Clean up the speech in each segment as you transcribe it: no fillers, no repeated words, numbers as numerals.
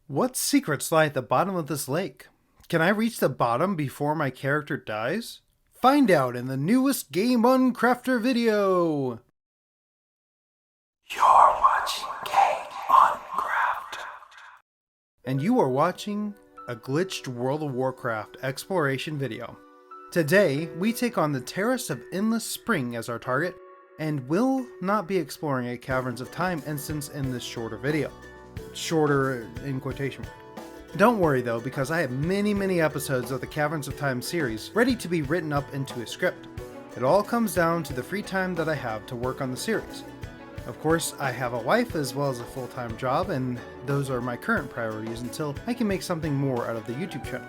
What secrets lie at the bottom of this lake? Can I reach the bottom before my character dies? Find out in the newest Game Uncrafter video! You're watching Game Uncrafter. And you are watching a glitched World of Warcraft exploration video. Today, we take on the Terrace of Endless Spring as our target, and will not be exploring a Caverns of Time instance in this shorter video. Shorter in quotation mark. Don't worry though, because I have many episodes of the Caverns of Time series ready to be written up into a script. It all comes down to the free time that I have to work on the series. Of course, I have a wife as well as a full-time job, and those are my current priorities until I can make something more out of the YouTube channel.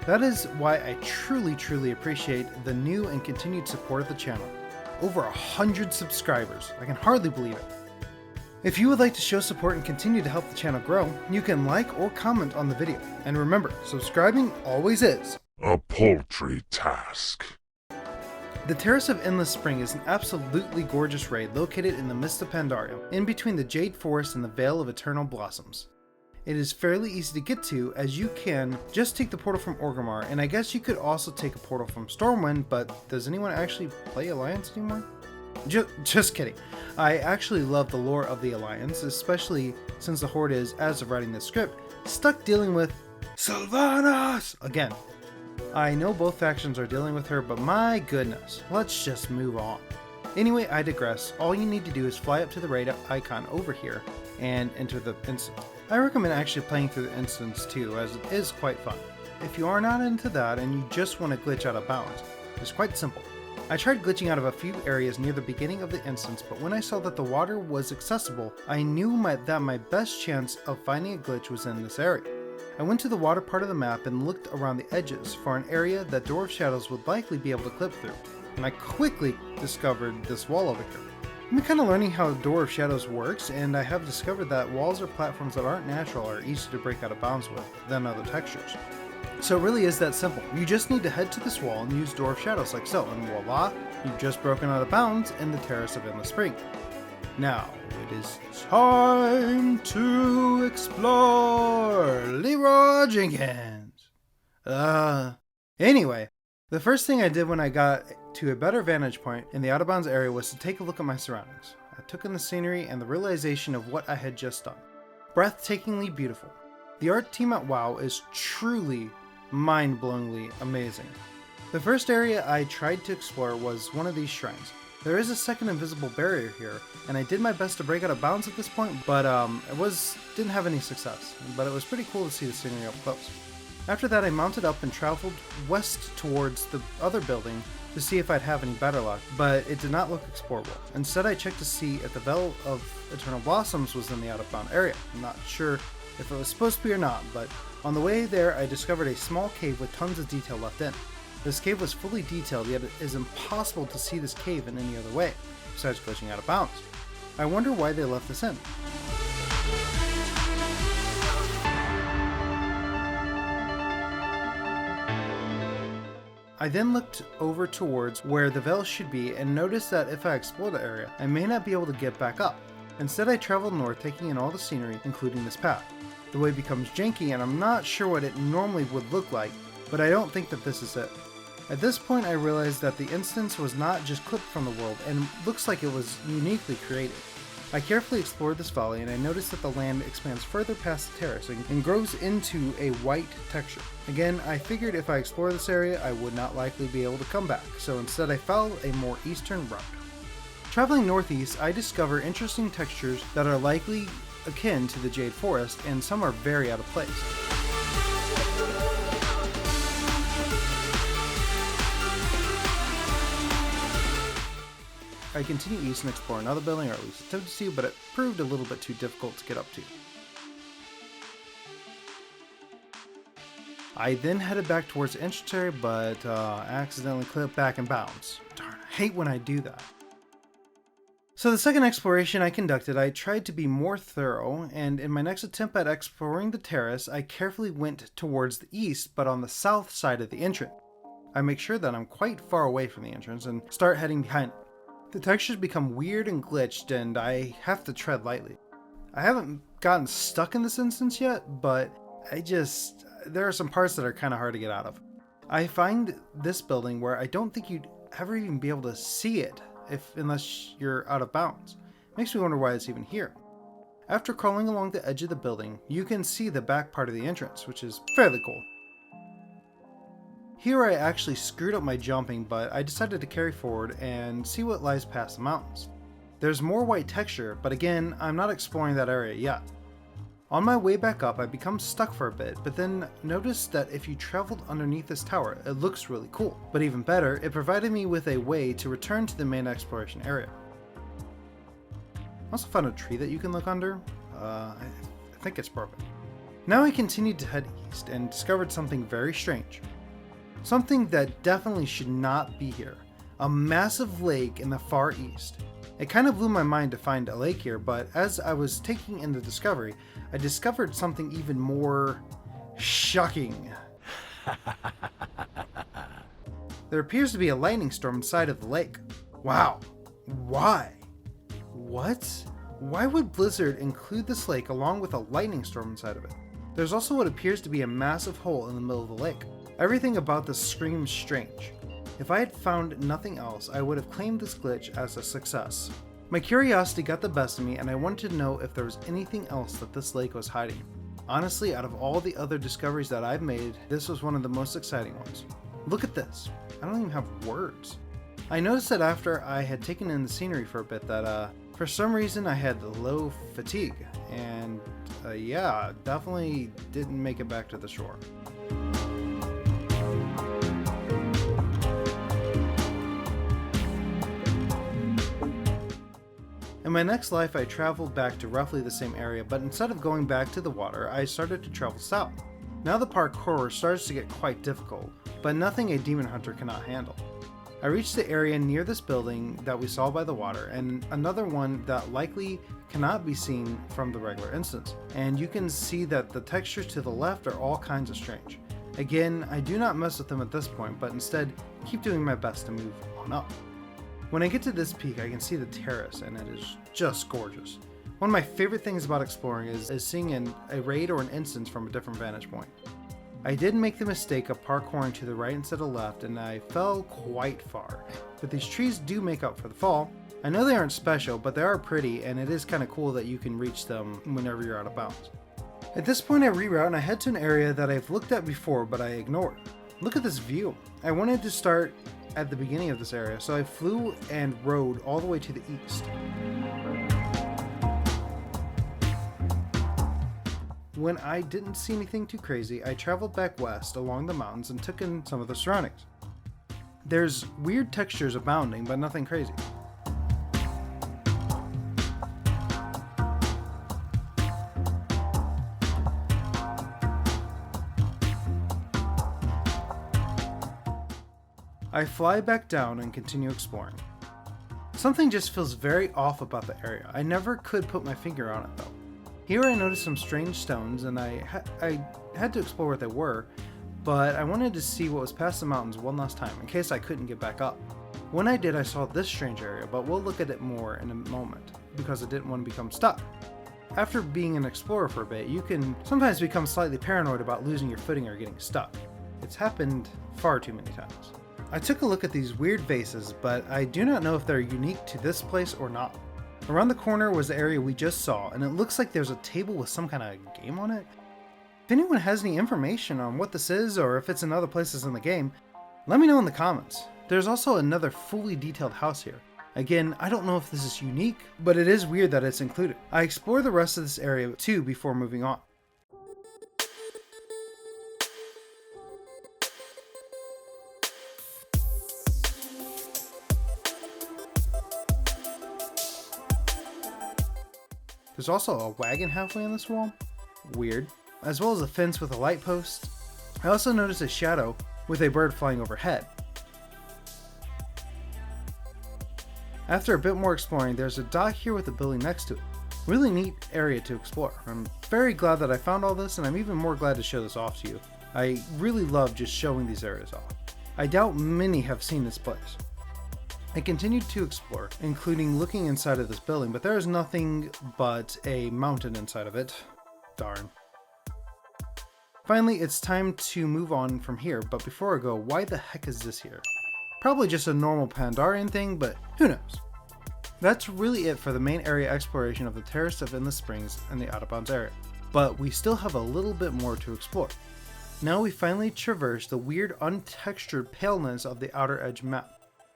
That is why I truly appreciate the new and continued support of the channel. Over 100 subscribers. I can hardly believe it. If you would like to show support and continue to help the channel grow, you can like or comment on the video. And remember, subscribing always is A paltry task. The Terrace of Endless Spring is an absolutely gorgeous raid located in the Mists of Pandaria, in between the Jade Forest and the Vale of Eternal Blossoms. It is fairly easy to get to, as you can just take the portal from Orgrimmar, and I guess you could also take a portal from Stormwind, but does anyone actually play Alliance anymore? Just kidding. I actually love the lore of the Alliance, especially since the Horde is, as of writing this script, stuck dealing with Sylvanas again. I know both factions are dealing with her, but my goodness, let's just move on. Anyway, I digress. All you need to do is fly up to the raid icon over here and enter the instance. I recommend actually playing through the instance too, as it is quite fun. If you are not into that and you just want to glitch out of bounds, it's quite simple. I tried glitching out of a few areas near the beginning of the instance, but when I saw that the water was accessible, I knew that my best chance of finding a glitch was in this area. I went to the water part of the map and looked around the edges for an area that Dwarf Shadows would likely be able to clip through, and I quickly discovered this wall over here. I'm kind of learning how Dwarf Shadows works, and I have discovered that walls or platforms that aren't natural are easier to break out of bounds with than other textures. So it really is that simple. You just need to head to this wall and use Dwarf Shadows like so, and voila, you've just broken out of bounds in the Terrace of Endless Spring. Now, it is time to explore Leroy Jenkins. Anyway, the first thing I did when I got to a better vantage point in the out of bounds area was to take a look at my surroundings. I took in the scenery and the realization of what I had just done. Breathtakingly beautiful. The art team at WoW is truly mind-blowingly amazing. The first area I tried to explore was one of these shrines. There is a second invisible barrier here, and I did my best to break out of bounds at this point, but didn't have any success. But it was pretty cool to see the scenery up close. After that, I mounted up and traveled west towards the other building to see if I'd have any better luck, but it did not look explorable. Instead, I checked to see if the Vale of Eternal Blossoms was in the out-of-bound area. I'm not sure if it was supposed to be or not, but on the way there, I discovered a small cave with tons of detail left in. This cave was fully detailed, yet it is impossible to see this cave in any other way, besides glitching out of bounds. I wonder why they left this in. I then looked over towards where the Vale should be and noticed that if I explore the area, I may not be able to get back up. Instead, I traveled north, taking in all the scenery, including this path. The way becomes janky, and I'm not sure what it normally would look like, but I don't think that this is it. At this point, I realized that the instance was not just clipped from the world, and looks like it was uniquely created. I carefully explored this valley, and I noticed that the land expands further past the terrace and grows into a white texture. Again, I figured if I explored this area, I would not likely be able to come back, so instead I followed a more eastern route. Traveling northeast, I discover interesting textures that are likely akin to the Jade Forest, and some are very out of place. I continue east and explore another building, or at least attempted to, but it proved a little bit too difficult to get up to. I then headed back towards the entrance area, but accidentally clipped back in bounds. Darn, I hate when I do that. So the second exploration I conducted, I tried to be more thorough, and in my next attempt at exploring the terrace, I carefully went towards the east, but on the south side of the entrance. I make sure that I'm quite far away from the entrance and start heading behind it. The textures become weird and glitched, and I have to tread lightly. I haven't gotten stuck in this instance yet, but there are some parts that are kind of hard to get out of. I find this building where I don't think you'd ever even be able to see it unless you're out of bounds. Makes me wonder why it's even here. After crawling along the edge of the building, you can see the back part of the entrance, which is fairly cool. Here I actually screwed up my jumping, but I decided to carry forward and see what lies past the mountains. There's more white texture, but again, I'm not exploring that area yet. On my way back up, I become stuck for a bit, but then noticed that if you traveled underneath this tower, it looks really cool. But even better, it provided me with a way to return to the main exploration area. I also found a tree that you can look under. I think it's perfect. Now I continued to head east and discovered something very strange. Something that definitely should not be here. A massive lake in the far east. It kind of blew my mind to find a lake here, but as I was taking in the discovery, I discovered something even more shocking. There appears to be a lightning storm inside of the lake. Wow. Why? What? Why would Blizzard include this lake along with a lightning storm inside of it? There's also what appears to be a massive hole in the middle of the lake. Everything about this screams strange. If I had found nothing else, I would have claimed this glitch as a success. My curiosity got the best of me, and I wanted to know if there was anything else that this lake was hiding. Honestly, out of all the other discoveries that I've made, this was one of the most exciting ones. Look at this. I don't even have words. I noticed that after I had taken in the scenery for a bit that, for some reason I had low fatigue, and yeah, definitely didn't make it back to the shore. In my next life, I traveled back to roughly the same area, but instead of going back to the water, I started to travel south. Now the parkour starts to get quite difficult, but nothing a demon hunter cannot handle. I reached the area near this building that we saw by the water, and another one that likely cannot be seen from the regular instance, and you can see that the textures to the left are all kinds of strange. Again, I do not mess with them at this point, but instead keep doing my best to move on up. When I get to this peak, I can see the terrace, and it is just gorgeous. One of my favorite things about exploring is seeing a raid or an instance from a different vantage point. I did make the mistake of parkouring to the right instead of left, and I fell quite far. But these trees do make up for the fall. I know they aren't special, but they are pretty, and it is kind of cool that you can reach them whenever you're out of bounds. At this point I reroute and I head to an area that I've looked at before, but I ignored. Look at this view. I wanted to start at the beginning of this area, so I flew and rode all the way to the east. When I didn't see anything too crazy, I traveled back west along the mountains and took in some of the surroundings. There's weird textures abounding, but nothing crazy. I fly back down and continue exploring. Something just feels very off about the area. I never could put my finger on it though. Here I noticed some strange stones, and I had to explore what they were, but I wanted to see what was past the mountains one last time in case I couldn't get back up. When I did, I saw this strange area, but we'll look at it more in a moment because I didn't want to become stuck. After being an explorer for a bit, you can sometimes become slightly paranoid about losing your footing or getting stuck. It's happened far too many times. I took a look at these weird vases, but I do not know if they're unique to this place or not. Around the corner was the area we just saw, and it looks like there's a table with some kind of game on it. If anyone has any information on what this is, or if it's in other places in the game, let me know in the comments. There's also another fully detailed house here. Again, I don't know if this is unique, but it is weird that it's included. I explore the rest of this area too before moving on. There's also a wagon halfway on this wall. Weird. As well as a fence with a light post. I also noticed a shadow with a bird flying overhead. After a bit more exploring, there's a dock here with a building next to it. Really neat area to explore. I'm very glad that I found all this, and I'm even more glad to show this off to you. I really love just showing these areas off. I doubt many have seen this place. I continued to explore, including looking inside of this building, but there is nothing but a mountain inside of it. Darn. Finally, it's time to move on from here, but before I go, why the heck is this here? Probably just a normal Pandarian thing, but who knows? That's really it for the main area exploration of the Terrace of Endless Springs and the Out of Bounds area, but we still have a little bit more to explore. Now we finally traverse the weird untextured paleness of the outer edge map.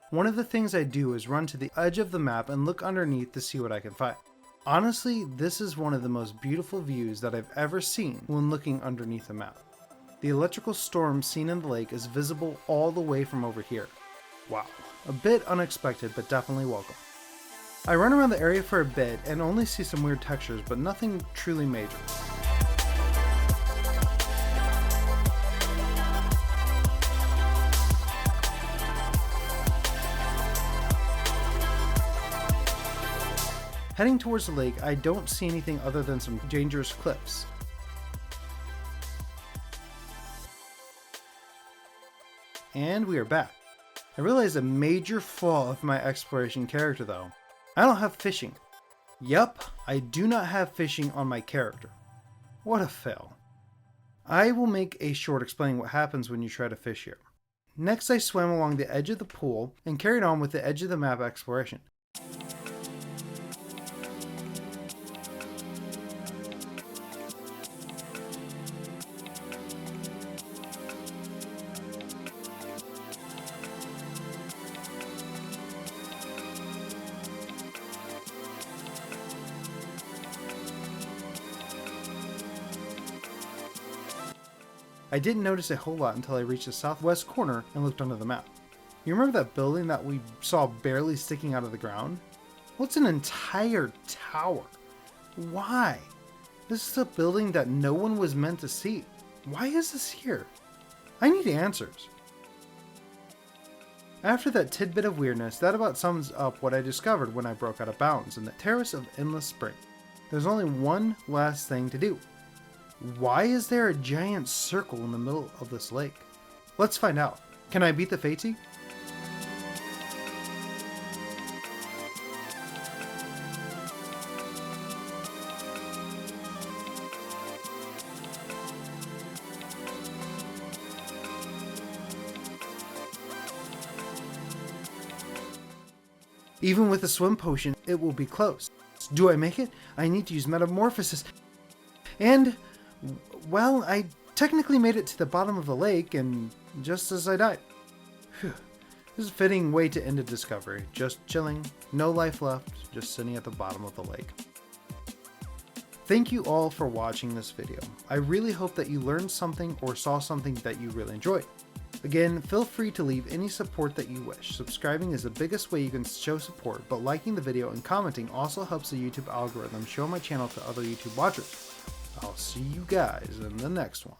One of the things I do is run to the edge of the map and look underneath to see what I can find. Honestly, this is one of the most beautiful views that I've ever seen when looking underneath the map. The electrical storm seen in the lake is visible all the way from over here. Wow, a bit unexpected, but definitely welcome. I run around the area for a bit and only see some weird textures, but nothing truly major. Heading towards the lake, I don't see anything other than some dangerous cliffs. And we are back. I realized a major flaw of my exploration character though. I don't have fishing. Yup, I do not have fishing on my character. What a fail. I will make a short explaining what happens when you try to fish here. Next I swam along the edge of the pool and carried on with the edge of the map exploration. I didn't notice a whole lot until I reached the southwest corner and looked under the map. You remember that building that we saw barely sticking out of the ground? Well, it's an entire tower. Why? This is a building that no one was meant to see. Why is this here? I need answers. After that tidbit of weirdness, that about sums up what I discovered when I broke out of bounds in the Terrace of Endless Spring. There's only one last thing to do. Why is there a giant circle in the middle of this lake? Let's find out. Can I beat the Fatey? Even with a swim potion, it will be close. Do I make it? I need to use Metamorphosis. And, well, I technically made it to the bottom of the lake, and just as I died. Whew. This is a fitting way to end a discovery. Just chilling, no life left, just sitting at the bottom of the lake. Thank you all for watching this video. I really hope that you learned something or saw something that you really enjoyed. Again, feel free to leave any support that you wish. Subscribing is the biggest way you can show support, but liking the video and commenting also helps the YouTube algorithm show my channel to other YouTube watchers. I'll see you guys in the next one.